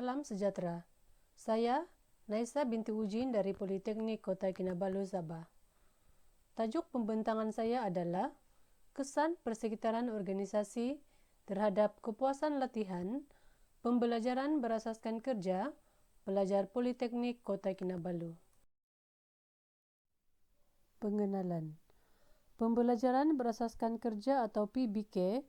Salam sejahtera. Saya Naisa binti Ujin dari Politeknik Kota Kinabalu, Sabah. Tajuk pembentangan saya adalah kesan persekitaran organisasi terhadap kepuasan latihan pembelajaran berasaskan kerja pelajar Politeknik Kota Kinabalu. Pengenalan. Pembelajaran berasaskan kerja atau PBK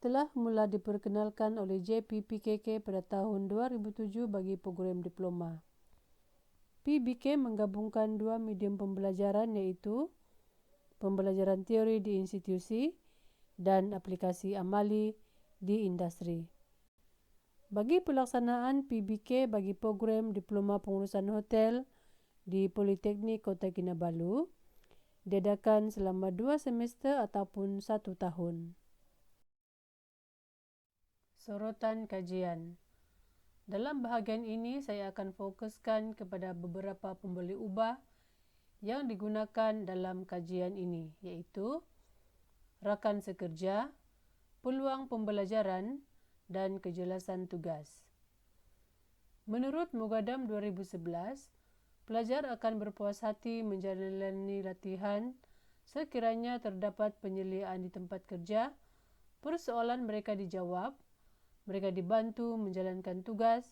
telah mula diperkenalkan oleh JPPKK pada tahun 2007 bagi program diploma. PBK menggabungkan dua medium pembelajaran iaitu pembelajaran teori di institusi dan aplikasi amali di industri. Bagi pelaksanaan PBK bagi program diploma pengurusan hotel di Politeknik Kota Kinabalu diadakan selama 2 semester ataupun 1 tahun. Sorotan kajian. Dalam bahagian ini, saya akan fokuskan kepada beberapa pembeli ubah yang digunakan dalam kajian ini, iaitu rakan sekerja, peluang pembelajaran, dan kejelasan tugas. Menurut Mogadam 2011, pelajar akan berpuas hati menjalani latihan sekiranya terdapat penyeliaan di tempat kerja, persoalan mereka dijawab, mereka dibantu menjalankan tugas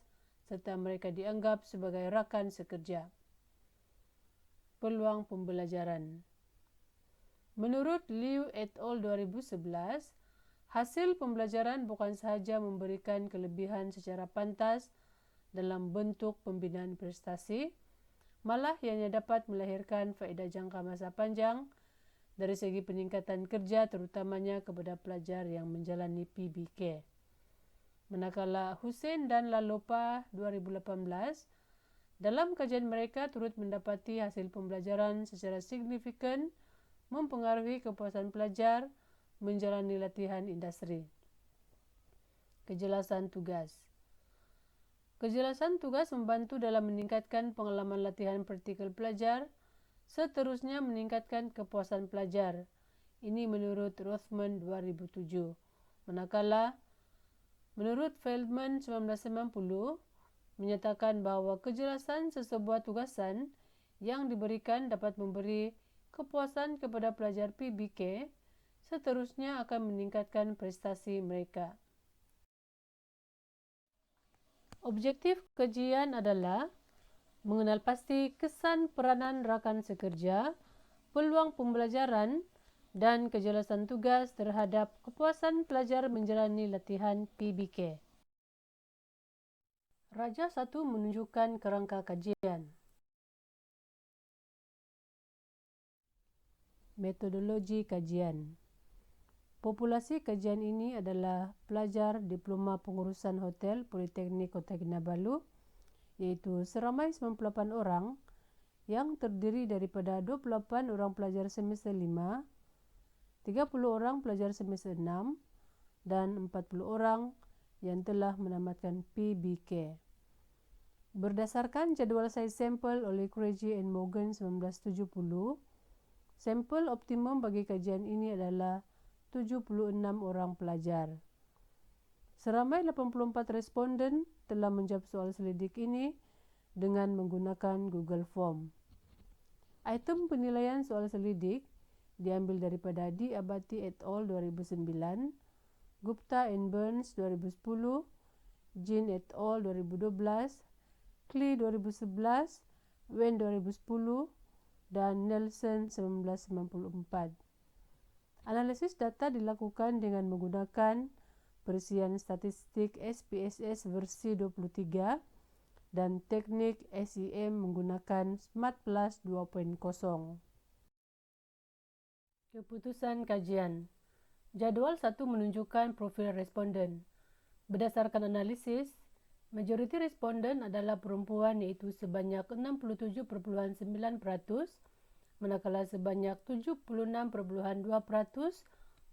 serta mereka dianggap sebagai rakan sekerja. Peluang pembelajaran. Menurut Liu et al. 2011, hasil pembelajaran bukan sahaja memberikan kelebihan secara pantas dalam bentuk pembinaan prestasi, malah ianya dapat melahirkan faedah jangka masa panjang dari segi peningkatan kerja terutamanya kepada pelajar yang menjalani PBK. Manakala Hussein dan Lalopa 2018, dalam kajian mereka turut mendapati hasil pembelajaran secara signifikan mempengaruhi kepuasan pelajar menjalani latihan industri. Kejelasan tugas. Kejelasan tugas membantu dalam meningkatkan pengalaman latihan praktikal pelajar, seterusnya meningkatkan kepuasan pelajar. Ini menurut Rothman 2007. Manakala menurut Feldman 1990 menyatakan bahawa kejelasan sesebuah tugasan yang diberikan dapat memberi kepuasan kepada pelajar PBK, seterusnya akan meningkatkan prestasi mereka. Objektif kajian adalah mengenal pasti kesan peranan rakan sekerja, peluang pembelajaran, dan kejelasan tugas terhadap kepuasan pelajar menjalani latihan PBK. Raja 1 menunjukkan kerangka kajian. Metodologi kajian. Populasi kajian ini adalah pelajar diploma pengurusan hotel Politeknik Kota Kinabalu, iaitu seramai 98 orang yang terdiri daripada 28 orang pelajar semester 5, 30 orang pelajar semester 6 dan 40 orang yang telah menamatkan PBK. Berdasarkan jadual saiz sampel oleh Craigie and Morgan 1970, sampel optimum bagi kajian ini adalah 76 orang pelajar. Seramai 84 responden telah menjawab soal selidik ini dengan menggunakan Google Form. Item penilaian soal selidik diambil daripada D. Abati et al. 2009, Gupta and Burns 2010, Jin et al. 2012, Klee 2011, Wen 2010, dan Nelson 1994. Analisis data dilakukan dengan menggunakan perisian statistik SPSS versi 23 dan teknik SEM menggunakan SmartPlus 2.0. Keputusan kajian. Jadual 1 menunjukkan profil responden. Berdasarkan analisis, majoriti responden adalah perempuan iaitu sebanyak 67.9%, manakala sebanyak 76.2%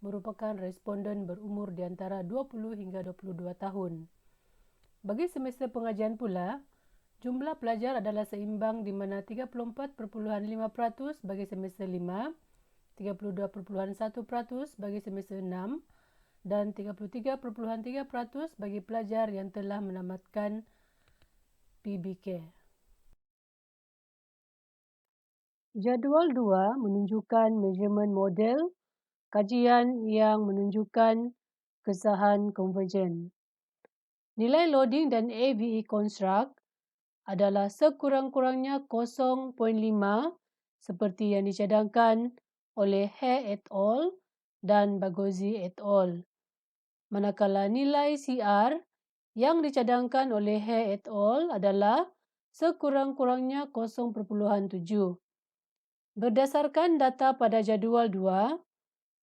merupakan responden berumur di antara 20 hingga 22 tahun. Bagi semester pengajian pula, jumlah pelajar adalah seimbang di mana 34.5% bagi semester 5, 32.1% bagi semester 6 dan 33.3% bagi pelajar yang telah menamatkan PBK. Jadual 2 menunjukkan measurement model kajian yang menunjukkan kesahan konvergen. Nilai loading dan AVE construct adalah sekurang-kurangnya 0.5 seperti yang dicadangkan oleh He et al. Dan Bagozzi et al. Manakala nilai CR yang dicadangkan oleh He et al. Adalah sekurang-kurangnya 0.7. Berdasarkan data pada jadual 2,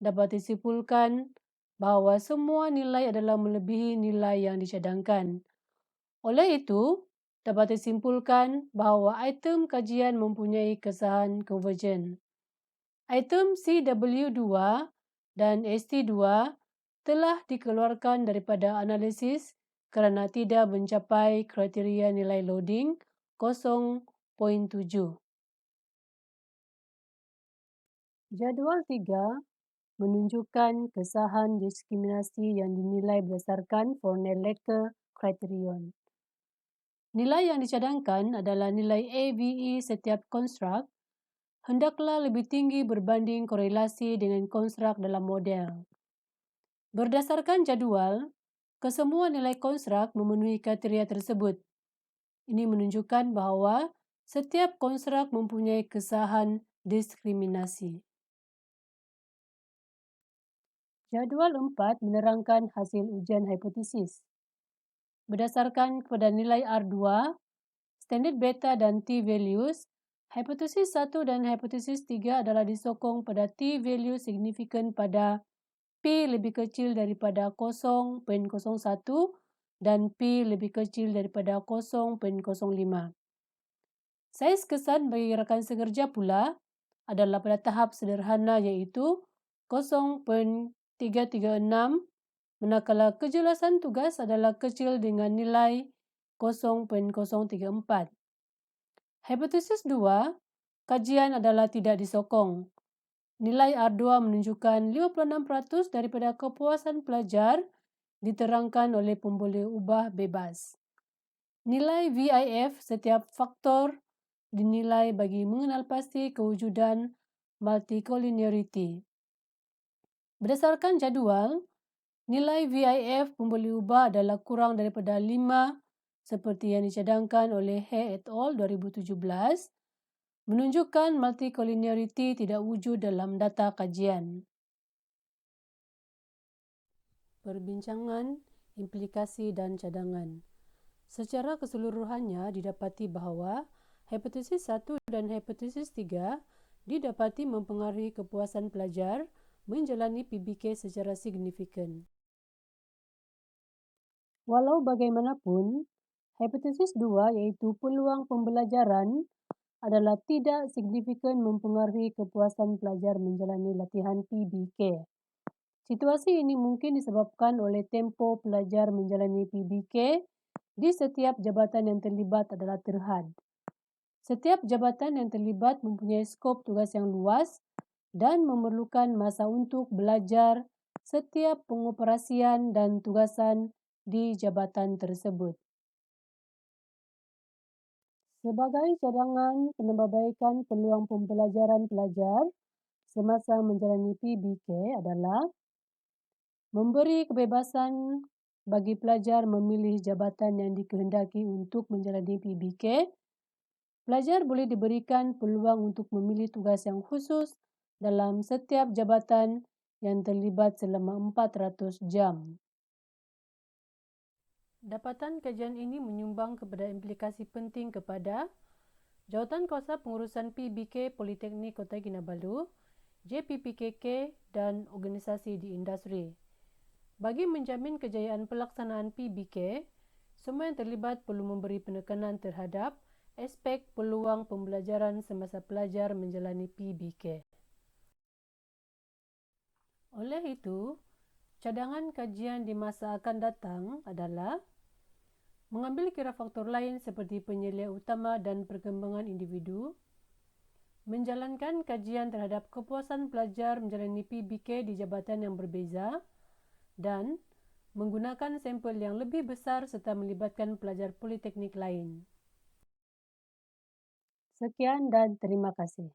dapat disimpulkan bahawa semua nilai adalah melebihi nilai yang dicadangkan. Oleh itu, dapat disimpulkan bahawa item kajian mempunyai kesahan konvergen. Item CW2 dan ST2 telah dikeluarkan daripada analisis kerana tidak mencapai kriteria nilai loading 0.7. Jadual 3 menunjukkan kesahan diskriminasi yang dinilai berdasarkan Fornell-Lecker criterion. Nilai yang dicadangkan adalah nilai AVE setiap konstruk hendaklah lebih tinggi berbanding korelasi dengan konstruk dalam model. Berdasarkan jadual, kesemua nilai konstruk memenuhi kriteria tersebut. Ini menunjukkan bahawa setiap konstruk mempunyai kesahan diskriminasi. Jadual 4 menerangkan hasil ujian hipotesis. Berdasarkan kepada nilai R2, standard beta dan T-values, hipotesis 1 dan hipotesis 3 adalah disokong pada T-value signifikan pada P lebih kecil daripada 0.01 dan P lebih kecil daripada 0.05. Saiz kesan bagi rakan sekerja pula adalah pada tahap sederhana iaitu 0.336, manakala kejelasan tugas adalah kecil dengan nilai 0.034. Hipotesis 2, kajian adalah tidak disokong. Nilai R2 menunjukkan 56% daripada kepuasan pelajar diterangkan oleh pemboleh ubah bebas. Nilai VIF setiap faktor dinilai bagi mengenal pasti kewujudan multicollinearity. Berdasarkan jadual, nilai VIF pemboleh ubah adalah kurang daripada 5 seperti yang dicadangkan oleh He et al. 2017, menunjukkan multicollinearity tidak wujud dalam data kajian. Perbincangan, implikasi dan cadangan. Secara keseluruhannya didapati bahawa hipotesis 1 dan hipotesis 3 didapati mempengaruhi kepuasan pelajar menjalani PBK secara signifikan. Walau bagaimanapun, hipotesis 2 iaitu peluang pembelajaran adalah tidak signifikan mempengaruhi kepuasan pelajar menjalani latihan PBK. Situasi ini mungkin disebabkan oleh tempoh pelajar menjalani PBK di setiap jabatan yang terlibat adalah terhad. Setiap jabatan yang terlibat mempunyai skop tugas yang luas dan memerlukan masa untuk belajar setiap pengoperasian dan tugasan di jabatan tersebut. Sebagai cadangan penambahbaikan peluang pembelajaran pelajar semasa menjalani PBK adalah memberi kebebasan bagi pelajar memilih jabatan yang dikehendaki untuk menjalani PBK. Pelajar boleh diberikan peluang untuk memilih tugas yang khusus dalam setiap jabatan yang terlibat selama 400 jam. Dapatan kajian ini menyumbang kepada implikasi penting kepada Jawatankuasa Pengurusan PBK Politeknik Kota Kinabalu, JPPKK dan organisasi di industri. Bagi menjamin kejayaan pelaksanaan PBK, semua yang terlibat perlu memberi penekanan terhadap aspek peluang pembelajaran semasa pelajar menjalani PBK. Oleh itu, cadangan kajian di masa akan datang adalah mengambil kira faktor lain seperti penilaian utama dan perkembangan individu, menjalankan kajian terhadap kepuasan pelajar menjalani PBK di jabatan yang berbeza, dan menggunakan sampel yang lebih besar serta melibatkan pelajar politeknik lain. Sekian dan terima kasih.